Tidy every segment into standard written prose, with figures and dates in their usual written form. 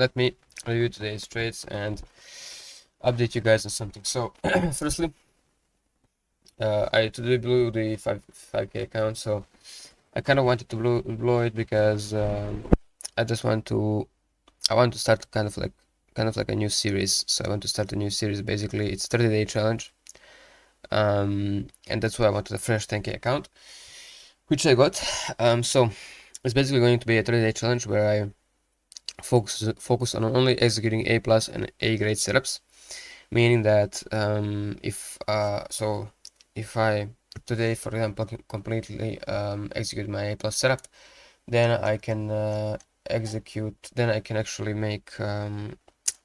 let me review today's trades and update you guys on something. So firstly, I today blew the 5k account, so I kind of wanted to blow it because I just I want to start kind of like a new series. So I want to start a new series. Basically, it's 30-day challenge, and that's why I wanted a fresh 10k account, which I got. So it's basically going to be a 30-day challenge where I focus on only executing A plus and A grade setups, meaning that if I today, for example, completely execute my A plus setup, then I can actually make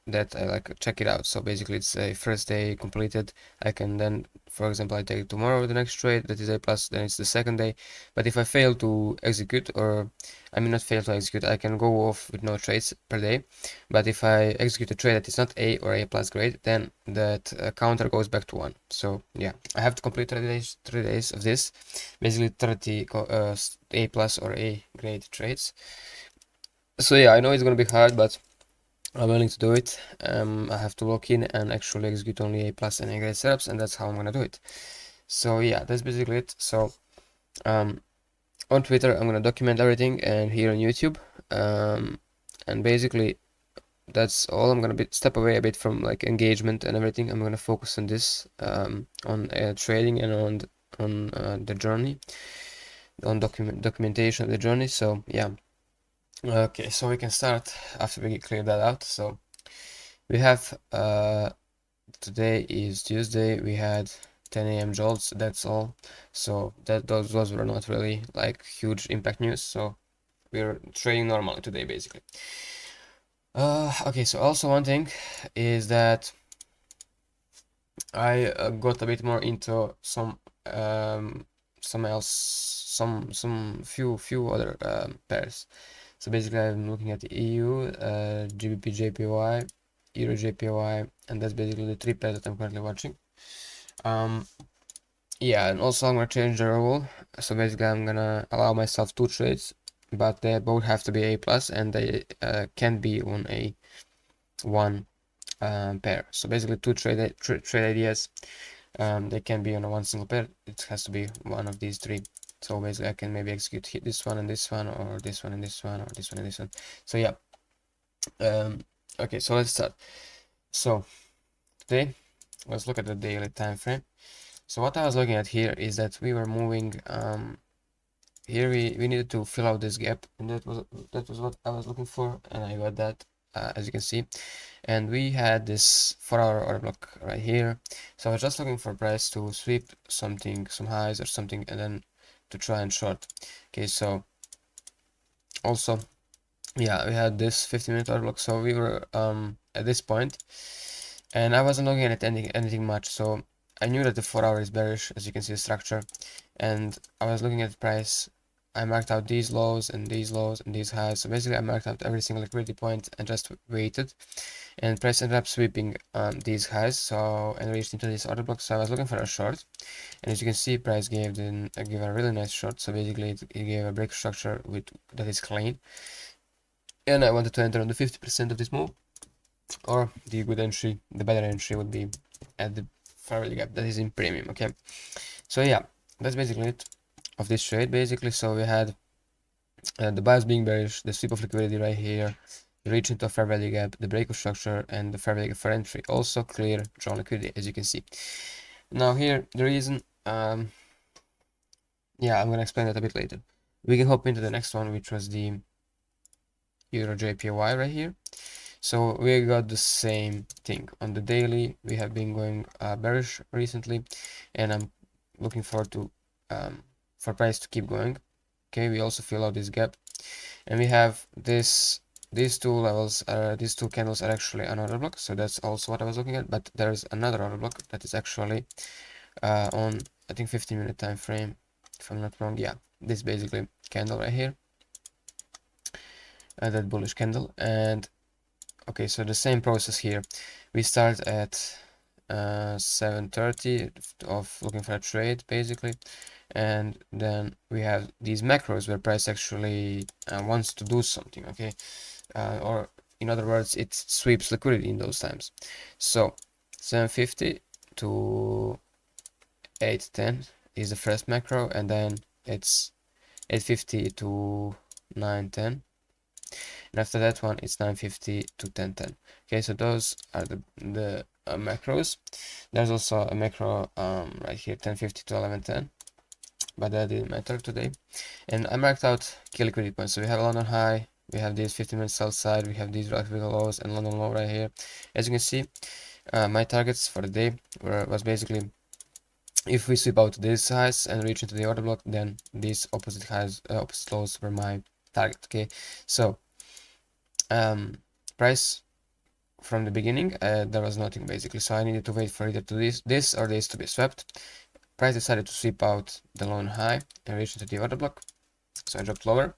that I like check it out. So basically it's a first day completed. I can then, for example, I take tomorrow the next trade that is A plus, then it's the second day. But if I fail to execute, or I mean not fail to execute, I can go off with no trades per day. But if I execute a trade that is not A or A plus grade, then that counter goes back to 1. So yeah, I have to complete 3 days of this, basically 30 A plus or A grade trades. So yeah, I know it's gonna be hard, but I'm willing to do it. I have to log in and actually execute only A plus and A grade setups, and that's how I'm gonna do it. So yeah, that's basically it. So on Twitter, I'm gonna document everything, and here on YouTube, and basically that's all. I'm gonna step away a bit from like engagement and everything. I'm gonna focus on this, on trading and on the journey, on documentation of the journey. So yeah. Okay, so we can start after we clear that out. So we have today is Tuesday. We had 10 a.m. jolts. That's all. So those were not really like huge impact news. So we're trading normally today, basically. Okay. So also one thing is that I got a bit more into some few other pairs. So basically, I'm looking at the EU, GBP JPY, Euro JPY, and that's basically the 3 pairs that I'm currently watching. Yeah, and also I'm gonna change the rule. So basically, I'm gonna allow myself 2 trades, but they both have to be A plus, and they can be on a one pair. So basically, 2 trade ideas. They can be on a one single pair. It has to be one of these 3. So basically, I can maybe execute this one and this one, or this one and this one, or this one and this one. So yeah. Okay, so let's start. So today, let's look at the daily time frame. So what I was looking at here is that we were moving. Here we needed to fill out this gap, and that was what I was looking for, and I got that, as you can see. And we had this 4-hour order block right here. So I was just looking for price to sweep something, some highs or something, and then to try and short. Okay, so also, yeah, we had this 15-minute order block. So we were at this point, and I wasn't looking at anything much. So I knew that the 4-hour is bearish, as you can see the structure, and I was looking at the price. I marked out these lows and these lows and these highs. So basically, I marked out every single liquidity point and just waited. And price ended up sweeping these highs, so and reached into this order block. So I was looking for a short, and as you can see, price gave a really nice short. So basically, it gave a break structure that is clean, and I wanted to enter on the 50% of this move, or the good entry, the better entry would be at the fair value gap that is in premium. Okay, so yeah, that's basically it of this trade. Basically, so we had the bias being bearish, the sweep of liquidity right here, the reach into a fair value gap, the breakout structure, and the fair value gap for entry. Also clear drawn liquidity, as you can see. Now here, the reason, yeah, I'm gonna explain that a bit later. We can hop into the next one, which was the Euro JPY right here. So we got the same thing on the daily. We have been going bearish recently, and I'm looking forward to for price to keep going. Okay, we also fill out this gap, and we have these two levels. These two candles are actually an order block, so that's also what I was looking at. But there's another order block that is actually on, I think, 15-minute time frame, if I'm not wrong. Yeah, this basically candle right here, that bullish candle. And okay, so the same process here. We start at 7:30 of looking for a trade, basically, and then we have these macros where price actually wants to do something. Okay, or in other words, it sweeps liquidity in those times. So 750 to 810 is the first macro, and then it's 850 to 910, and after that one it's 950 to 1010. Okay, so those are the macros. There's also a macro right here, 1050 to 1110, but that didn't matter today. And I marked out key liquidity points. So we have London high, we have these 15-minute sell side, we have these relative lows, and London low right here. As you can see, my targets for the day was basically, if we sweep out these highs and reach into the order block, then these opposite highs, opposite lows were my target. Okay, so price from the beginning, there was nothing basically, so I needed to wait for either to this or this to be swept. Price decided to sweep out the low and high and reach into the order block, so I dropped lower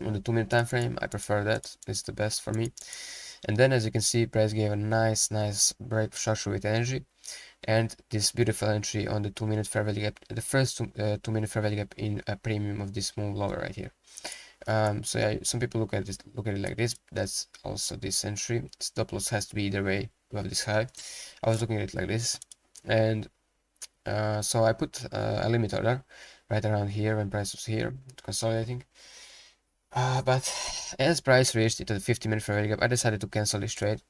on the 2-minute time frame. I prefer that, it's the best for me. And then, as you can see, price gave a nice break structure with energy, and this beautiful entry on the 2-minute fair value gap, the first 2-minute fair value gap in a premium of this move lower right here. So yeah, some people look at it like this. That's also this entry. Stop loss has to be either way above this high. I was looking at it like this, and so I put a limit order right around here when price was here, consolidating. But as price reached into the 50-minute fair value gap, I decided to cancel this trade,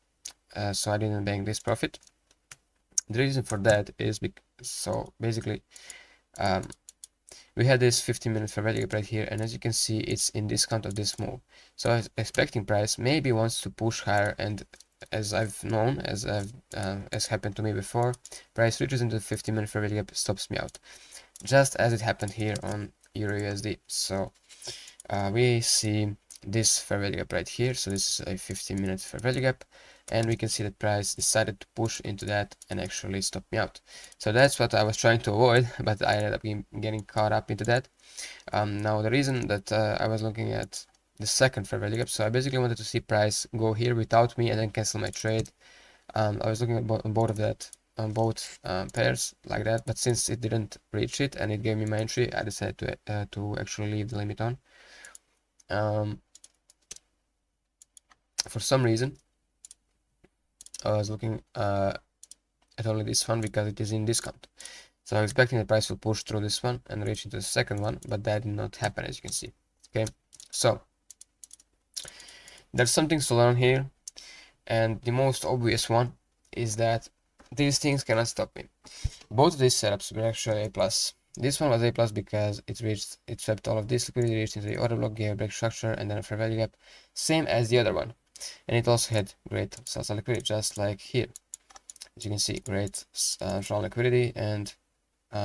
so I didn't bank this profit. The reason for that is so basically we had this 15-minute fair value gap right here, and as you can see, it's in discount of this move. So I was expecting price maybe wants to push higher, and as I've known, as happened to me before, price reaches into the 15-minute fair value gap, stops me out, just as it happened here on Euro USD. So we see this fair value gap right here. So this is a 15-minute fair value gap, and we can see that price decided to push into that and actually stop me out. So that's what I was trying to avoid, but I ended up getting caught up into that. Now the reason that I was looking at the second fair value gap, so I basically wanted to see price go here without me and then cancel my trade. I was looking at both of that, on both pairs like that, but since it didn't reach it and it gave me my entry, I decided to actually leave the limit on. For some reason, I was looking at only this one because it is in discount. So I'm expecting the price will push through this one and reach into the second one, but that did not happen, as you can see. Okay, so there's something to learn here, and the most obvious one is that these things cannot stop me. Both of these setups were actually A+. This one was A+ because it swept all of this liquidity, reached into the order block, gave a break structure, and then a fair value gap, same as the other one. And it also had great sell-side liquidity, just like here. As you can see, great strong liquidity and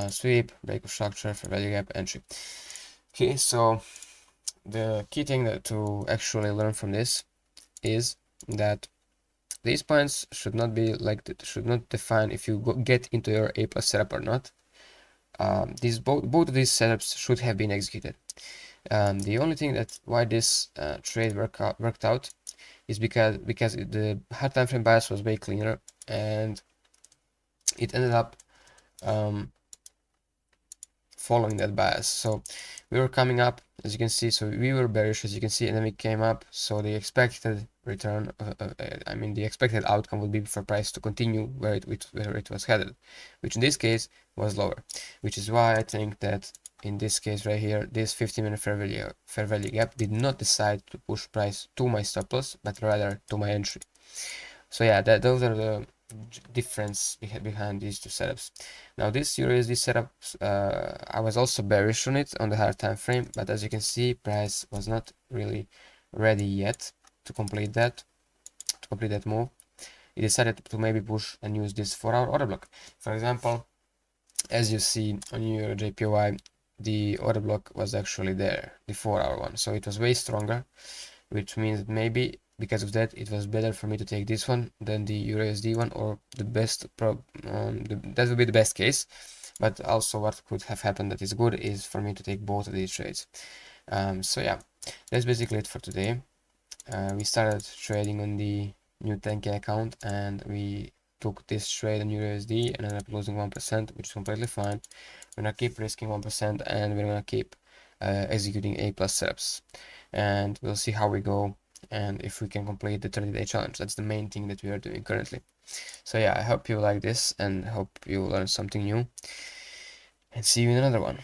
sweep, break of structure, fair value gap, entry. Okay, so the key thing to actually learn from this is that these points should not be like should not define if you get into your A+ setup or not. Both of these setups should have been executed. The only thing that why this trade worked out is because the hard time frame bias was way cleaner, and it ended up following that bias. So we were coming up, as you can see, so we were bearish, as you can see, and then we came up. So the expected return, I mean the expected outcome would be for price to continue where it was headed, which in this case was lower, which is why I think that in this case right here, this 15-minute fair value gap did not decide to push price to my stop loss, but rather to my entry. So yeah, those are the difference behind these two setups. Now this USD setup, I was also bearish on it on the hard time frame, but as you can see, price was not really ready yet to complete that move. It decided to maybe push and use this 4-hour order block. For example, as you see on your JPY, the order block was actually there, the 4-hour one, so it was way stronger, which means maybe because of that it was better for me to take this one than the EURUSD one, or the best that would be the best case. But also what could have happened that is good is for me to take both of these trades. So yeah, that's basically it for today. We started trading on the new 10K account, and we took this trade on EURUSD and ended up losing 1%, which is completely fine. We're gonna keep risking 1%, and we're gonna keep executing A+ setups, and we'll see how we go and if we can complete the 30-day challenge. That's the main thing that we are doing currently. So yeah, I hope you like this and hope you learn something new, and see you in another one.